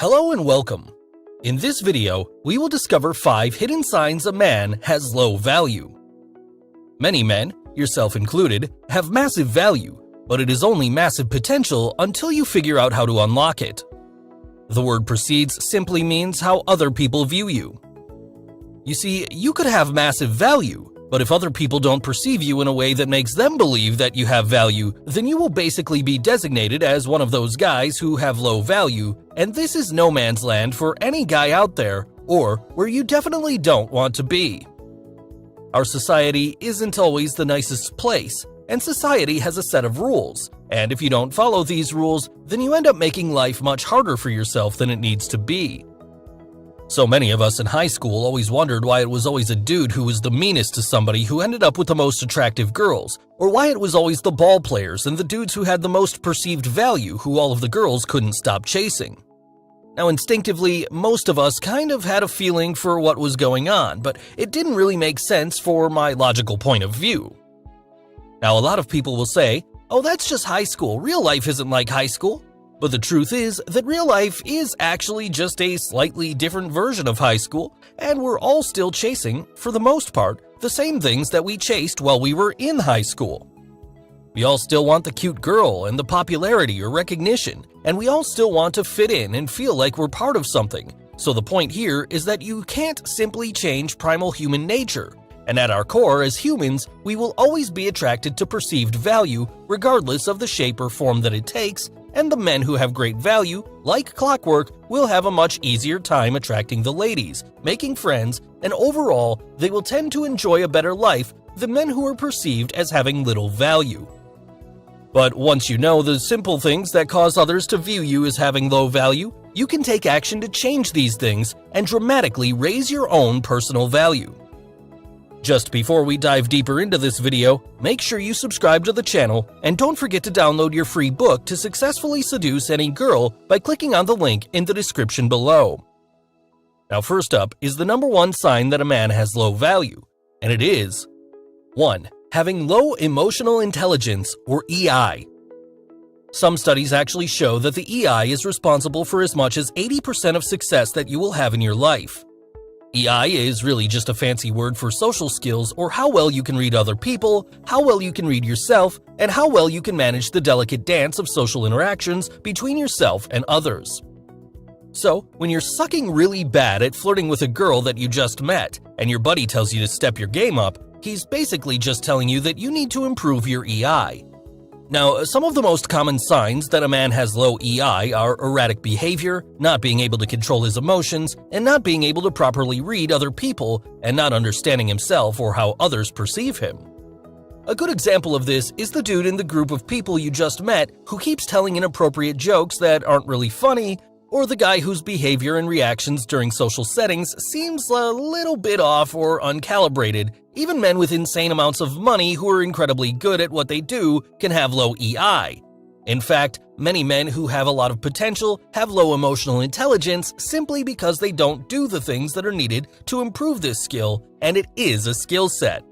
Hello and welcome. In this video, we will discover 5 hidden signs a man has low value. Many men, yourself included, have massive value, but it is only massive potential until you figure out how to unlock it. The word proceeds simply means how other people view you. You see, you could have massive value, but if other people don't perceive you in a way that makes them believe that you have value, then you will basically be designated as one of those guys who have low value, and this is no man's land for any guy out there, or where you definitely don't want to be. Our society isn't always the nicest place, and society has a set of rules, and if you don't follow these rules, then you end up making life much harder for yourself than it needs to be. So many of us in high school always wondered why it was always a dude who was the meanest to somebody who ended up with the most attractive girls, or why it was always the ball players and the dudes who had the most perceived value who all of the girls couldn't stop chasing. Now instinctively, most of us kind of had a feeling for what was going on, but it didn't really make sense for my logical point of view. Now a lot of people will say, oh, that's just high school, real life isn't like high school. But the truth is that real life is actually just a slightly different version of high school, and we're all still chasing, for the most part, the same things that we chased while we were in high school. We all still want the cute girl and the popularity or recognition, and we all still want to fit in and feel like we're part of something. So the point here is that you can't simply change primal human nature, and at our core as humans, we will always be attracted to perceived value regardless of the shape or form that it takes, and the men who have great value, like clockwork, will have a much easier time attracting the ladies, making friends, and overall, they will tend to enjoy a better life than men who are perceived as having little value. But once you know the simple things that cause others to view you as having low value, you can take action to change these things and dramatically raise your own personal value. Just before we dive deeper into this video, make sure you subscribe to the channel and don't forget to download your free book to successfully seduce any girl by clicking on the link in the description below. Now first up is the number 1 sign that a man has low value, and it is 1. Having low emotional intelligence, or EI. Some studies actually show that the EI is responsible for as much as 80% of success that you will have in your life. EI is really just a fancy word for social skills, or how well you can read other people, how well you can read yourself, and how well you can manage the delicate dance of social interactions between yourself and others. So, when you're sucking really bad at flirting with a girl that you just met, and your buddy tells you to step your game up, he's basically just telling you that you need to improve your EI. Now, some of the most common signs that a man has low EI are erratic behavior, not being able to control his emotions, and not being able to properly read other people, and not understanding himself or how others perceive him. A good example of this is the dude in the group of people you just met who keeps telling inappropriate jokes that aren't really funny, or the guy whose behavior and reactions during social settings seems a little bit off or uncalibrated. Even men with insane amounts of money who are incredibly good at what they do can have low EI. In fact, many men who have a lot of potential have low emotional intelligence simply because they don't do the things that are needed to improve this skill, and it is a skill set.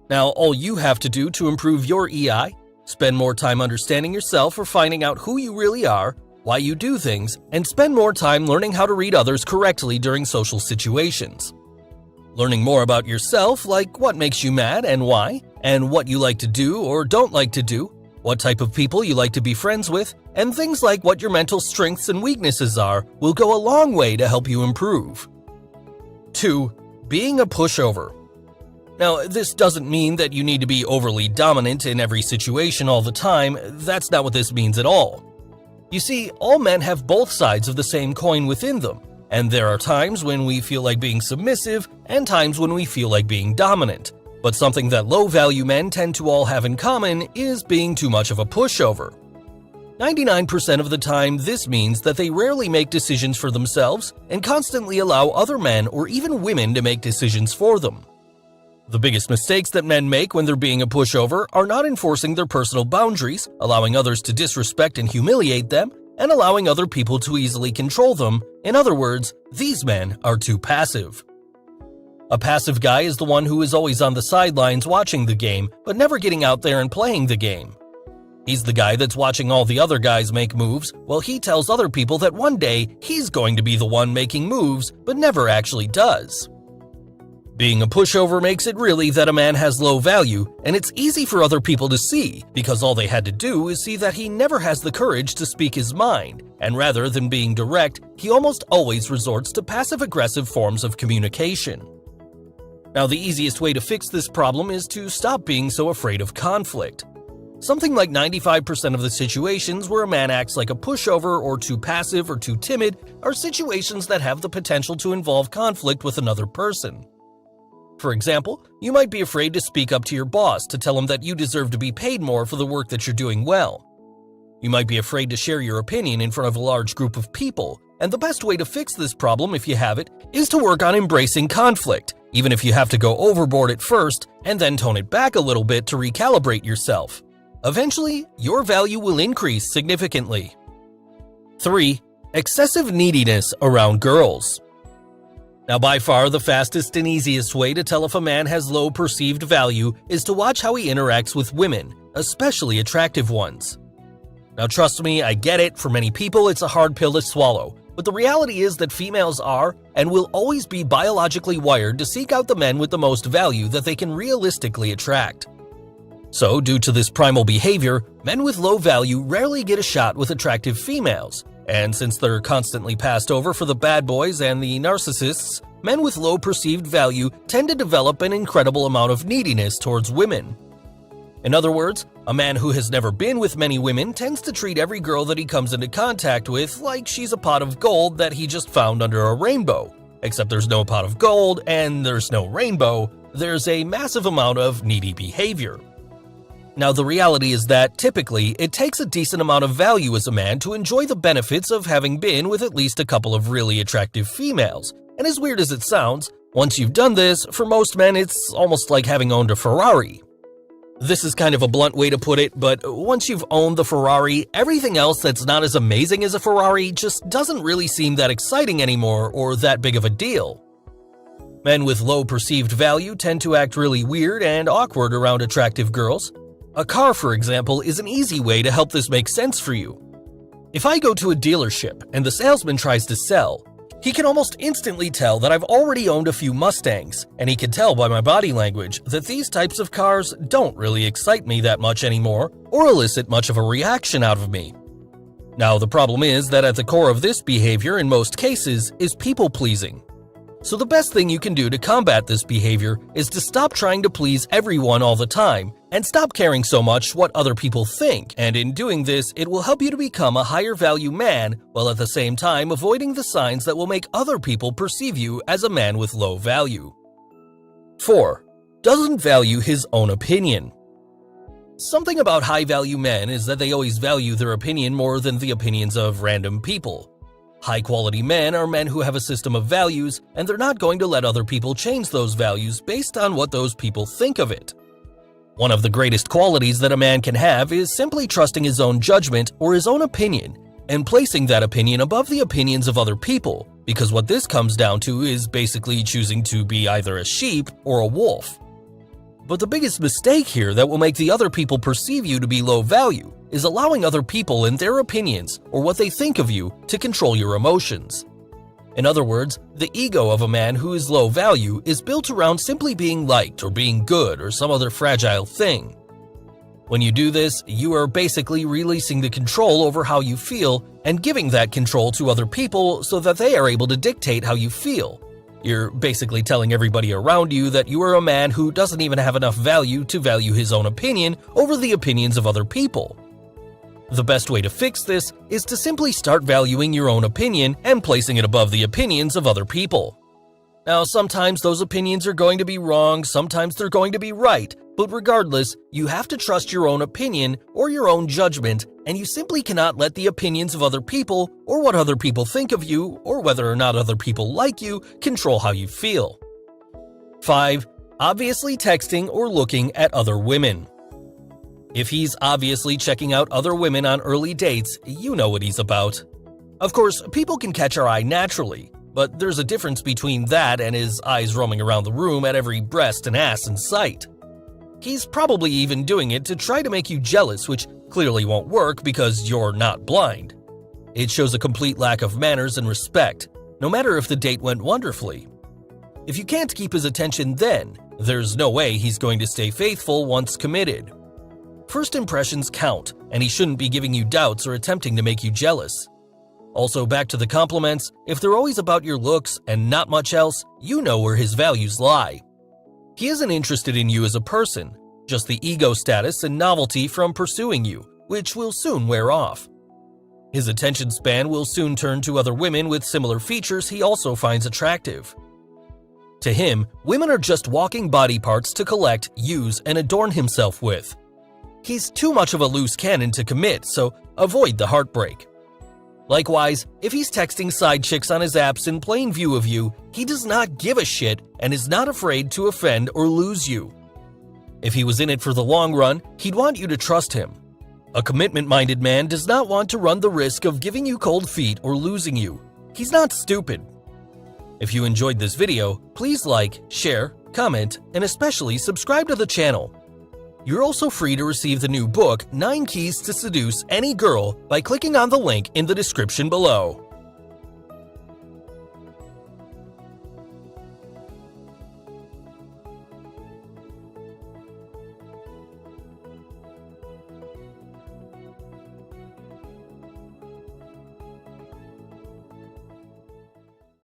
Now, all you have to do to improve your EI, spend more time understanding yourself or finding out who you really are, why you do things, and spend more time learning how to read others correctly during social situations. Learning more about yourself, like what makes you mad and why, and what you like to do or don't like to do, what type of people you like to be friends with, and things like what your mental strengths and weaknesses are, will go a long way to help you improve. 2. Being a pushover. Now, this doesn't mean that you need to be overly dominant in every situation all the time. That's not what this means at all. You see, all men have both sides of the same coin within them, and there are times when we feel like being submissive and times when we feel like being dominant. But something that low-value men tend to all have in common is being too much of a pushover. 99% of the time, this means that they rarely make decisions for themselves and constantly allow other men or even women to make decisions for them. The biggest mistakes that men make when they're being a pushover are not enforcing their personal boundaries, allowing others to disrespect and humiliate them, and allowing other people to easily control them. In other words, these men are too passive. A passive guy is the one who is always on the sidelines watching the game, but never getting out there and playing the game. He's the guy that's watching all the other guys make moves while he tells other people that one day he's going to be the one making moves but never actually does. Being a pushover makes it really that a man has low value, and it's easy for other people to see because all they had to do is see that he never has the courage to speak his mind, and rather than being direct, he almost always resorts to passive-aggressive forms of communication. Now, the easiest way to fix this problem is to stop being so afraid of conflict. Something like 95% of the situations where a man acts like a pushover or too passive or too timid are situations that have the potential to involve conflict with another person. For example, you might be afraid to speak up to your boss to tell him that you deserve to be paid more for the work that you're doing well. You might be afraid to share your opinion in front of a large group of people, and the best way to fix this problem, if you have it, is to work on embracing conflict, even if you have to go overboard at first and then tone it back a little bit to recalibrate yourself. Eventually, your value will increase significantly. 3. Excessive neediness around girls. Now, by far the fastest and easiest way to tell if a man has low perceived value is to watch how he interacts with women, especially attractive ones. Now, trust me, I get it, for many people it's a hard pill to swallow, but the reality is that females are and will always be biologically wired to seek out the men with the most value that they can realistically attract. So, due to this primal behavior, men with low value rarely get a shot with attractive females. And since they're constantly passed over for the bad boys and the narcissists, men with low perceived value tend to develop an incredible amount of neediness towards women. In other words, a man who has never been with many women tends to treat every girl that he comes into contact with like she's a pot of gold that he just found under a rainbow. Except there's no pot of gold and there's no rainbow, there's a massive amount of needy behavior. Now, the reality is that, typically, it takes a decent amount of value as a man to enjoy the benefits of having been with at least a couple of really attractive females. And as weird as it sounds, once you've done this, for most men it's almost like having owned a Ferrari. This is kind of a blunt way to put it, but once you've owned the Ferrari, everything else that's not as amazing as a Ferrari just doesn't really seem that exciting anymore or that big of a deal. Men with low perceived value tend to act really weird and awkward around attractive girls. A car, for example, is an easy way to help this make sense for you. If I go to a dealership and the salesman tries to sell, he can almost instantly tell that I've already owned a few Mustangs, and he can tell by my body language that these types of cars don't really excite me that much anymore or elicit much of a reaction out of me. Now, the problem is that at the core of this behavior in most cases is people-pleasing. So the best thing you can do to combat this behavior is to stop trying to please everyone all the time and stop caring so much what other people think, and in doing this, it will help you to become a higher value man while at the same time avoiding the signs that will make other people perceive you as a man with low value. 4. Doesn't value his own opinion. Something about high value men is that they always value their opinion more than the opinions of random people. High-quality men are men who have a system of values, and they're not going to let other people change those values based on what those people think of it. One of the greatest qualities that a man can have is simply trusting his own judgment or his own opinion, and placing that opinion above the opinions of other people, because what this comes down to is basically choosing to be either a sheep or a wolf. But the biggest mistake here that will make the other people perceive you to be low value is allowing other people and their opinions or what they think of you to control your emotions. In other words, the ego of a man who is low value is built around simply being liked or being good or some other fragile thing. When you do this, you are basically releasing the control over how you feel and giving that control to other people so that they are able to dictate how you feel. You're basically telling everybody around you that you are a man who doesn't even have enough value to value his own opinion over the opinions of other people. The best way to fix this is to simply start valuing your own opinion and placing it above the opinions of other people. Now, sometimes those opinions are going to be wrong, sometimes they're going to be right, but regardless, you have to trust your own opinion or your own judgment, and you simply cannot let the opinions of other people or what other people think of you or whether or not other people like you control how you feel. 5. Obviously texting or looking at other women. If he's obviously checking out other women on early dates, you know what he's about. Of course, people can catch our eye naturally, but there's a difference between that and his eyes roaming around the room at every breast and ass in sight. He's probably even doing it to try to make you jealous, which clearly won't work because you're not blind. It shows a complete lack of manners and respect, no matter if the date went wonderfully. If you can't keep his attention then, there's no way he's going to stay faithful once committed. First impressions count, and he shouldn't be giving you doubts or attempting to make you jealous. Also, back to the compliments, if they're always about your looks and not much else, you know where his values lie. He isn't interested in you as a person, just the ego status and novelty from pursuing you, which will soon wear off. His attention span will soon turn to other women with similar features he also finds attractive. To him, women are just walking body parts to collect, use, and adorn himself with. He's too much of a loose cannon to commit, so avoid the heartbreak. Likewise, if he's texting side chicks on his apps in plain view of you, he does not give a shit and is not afraid to offend or lose you. If he was in it for the long run, he'd want you to trust him. A commitment-minded man does not want to run the risk of giving you cold feet or losing you. He's not stupid. If you enjoyed this video, please like, share, comment, and especially subscribe to the channel. You're also free to receive the new book, 9 Keys to Seduce Any Girl, by clicking on the link in the description below.